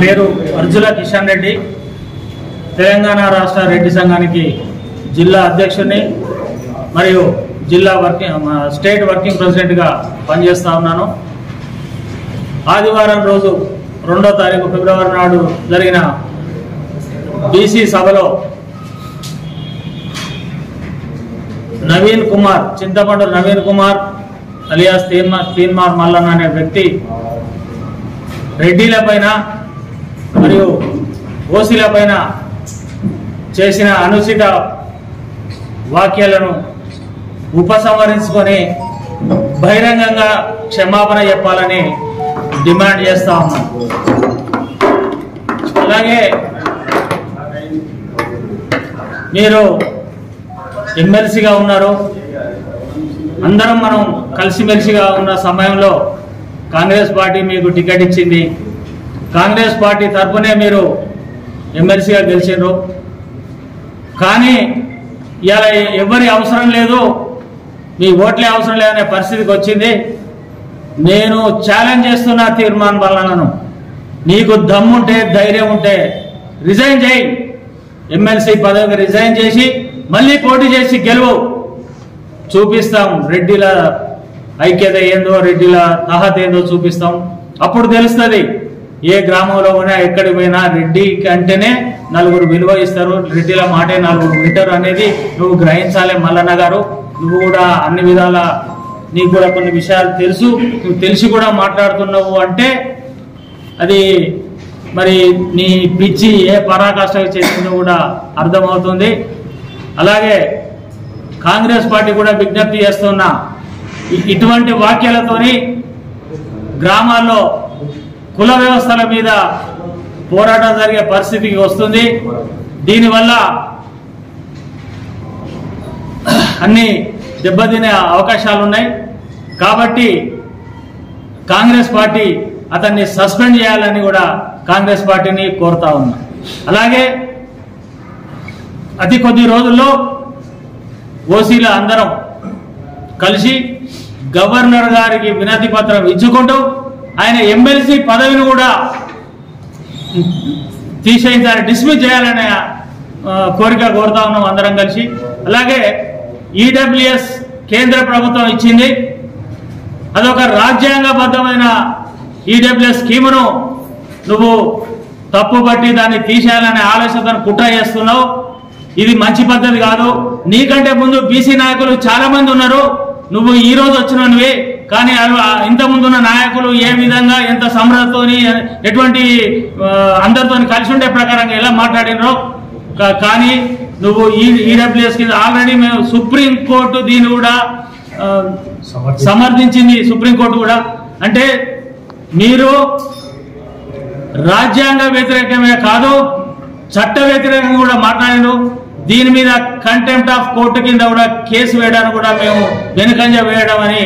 పేరు అర్జుల కిషన్ రెడ్డి, తెలంగాణ రాష్ట్ర రెడ్డి సంఘానికి జిల్లా అధ్యక్షుడిని మరియు జిల్లా స్టేట్ వర్కింగ్ ప్రెసిడెంట్గా పనిచేస్తూ ఉన్నాను. ఆదివారం రోజు 2వ తారీఖు ఫిబ్రవరి నాడు జరిగిన బీసీ సభలో నవీన్ కుమార్, చింతపండు నవీన్ కుమార్ అలియాస్ తీన్మార్ మల్లన్న అనే వ్యక్తి రెడ్డిల పైన మరియు ఓసీల పైన చేసిన అనుచిత వాక్యాలను ఉపసంహరించుకొని బహిరంగంగా క్షమాపణ చెప్పాలని డిమాండ్ చేస్తా ఉన్నాం. అలాగే మీరు ఎమ్మెల్సీగా ఉన్నారు, అందరం మనం కలిసిమెలిసిగా ఉన్న సమయంలో కాంగ్రెస్ పార్టీ మీకు టికెట్ ఇచ్చింది. కాంగ్రెస్ పార్టీ తరఫునే మీరు ఎమ్మెల్సీగా గెలిచారు. కానీ ఇవాళ ఎవరి అవసరం లేదు, మీ ఓట్లే అవసరం లేదనే పరిస్థితికి వచ్చింది. నేను ఛాలెంజ్ చేస్తున్నా తీర్మాన్ మల్లన్నను, నీకు దమ్ముంటే ధైర్యం ఉంటే రిజైన్ చేయి, ఎమ్మెల్సీ పదవికి రిజైన్ చేసి మళ్ళీ పోటీ చేసి గెలువు. చూపిస్తాం రెడ్డిల ఐక్యత ఏందో, రెడ్డిల తహత్ ఏందో చూపిస్తాం. అప్పుడు తెలుస్తుంది ఏ గ్రామంలో పోయినా ఎక్కడికి పోయినా రెడ్డి అంటేనే నలుగురు విలువ ఇస్తారు, రెడ్డిల మాటే నలుగురు వింటారు అనేది నువ్వు గ్రహించాలి మల్లన్న గారు. నువ్వు కూడా అన్ని విధాల నీకు కూడా కొన్ని విషయాలు తెలుసు, నువ్వు తెలిసి కూడా మాట్లాడుతున్నావు అంటే అది మరి నీ పిచ్చి ఏ పరాకాష్ఠ చేసిందో కూడా అర్థమవుతుంది. అలాగే కాంగ్రెస్ పార్టీ కూడా విజ్ఞప్తి చేస్తున్నా, ఇటువంటి వాక్యాలతోని గ్రామాల్లో కుల వ్యవస్థల మీద పోరాటం జరిగే పరిస్థితికి వస్తుంది. దీనివల్ల అన్ని దెబ్బతినే అవకాశాలు ఉన్నాయి. కాబట్టి కాంగ్రెస్ పార్టీ అతన్ని సస్పెండ్ చేయాలని కూడా కాంగ్రెస్ పార్టీని కోరుతా ఉన్నా. అలాగే అతి కొద్ది రోజుల్లో ఓసీల అందరం కలిసి గవర్నర్ గారికి వినతి పత్రం ఇచ్చుకుంటూ ఆయన ఎమ్మెల్సీ పదవిని కూడా తీసేయించాలని, డిస్మిస్ చేయాలనే కోరిక కోరుతా ఉన్నాం అందరం కలిసి. అలాగే ఈడబ్ల్యూఎస్ కేంద్ర ప్రభుత్వం ఇచ్చింది, అదొక రాజ్యాంగబద్ధమైన ఈడబ్ల్యూఎస్ స్కీమును నువ్వు తప్పుబట్టి దాన్ని తీసేయాలనే ఆలోచనతో కుట్ర చేస్తున్నావు. ఇది మంచి పద్ధతి కాదు. నీకంటే ముందు బీసీ నాయకులు చాలా మంది ఉన్నారు, నువ్వు ఈ రోజు వచ్చినవి. కానీ ఇంతకుముందున్న నాయకులు ఏ విధంగా ఎంత సమరతోని ఎటువంటి అందరితో కలిసి ఉండే ప్రకారంగా ఎలా మాట్లాడినో, కానీ నువ్వు ఈడబ్ల్యూఎస్ కింద ఆల్రెడీ మేము సుప్రీంకోర్టు దీన్ని కూడా సమర్థించింది. సుప్రీంకోర్టు కూడా అంటే మీరు రాజ్యాంగ వ్యతిరేకమే కాదు చట్ట వ్యతిరేకంగా కూడా మాట్లాడారు. దీని మీద కంటెంప్ట్ ఆఫ్ కోర్టు కింద కూడా కేసు వేయడానికి కూడా మేము వెనుకంజ వేయడం అని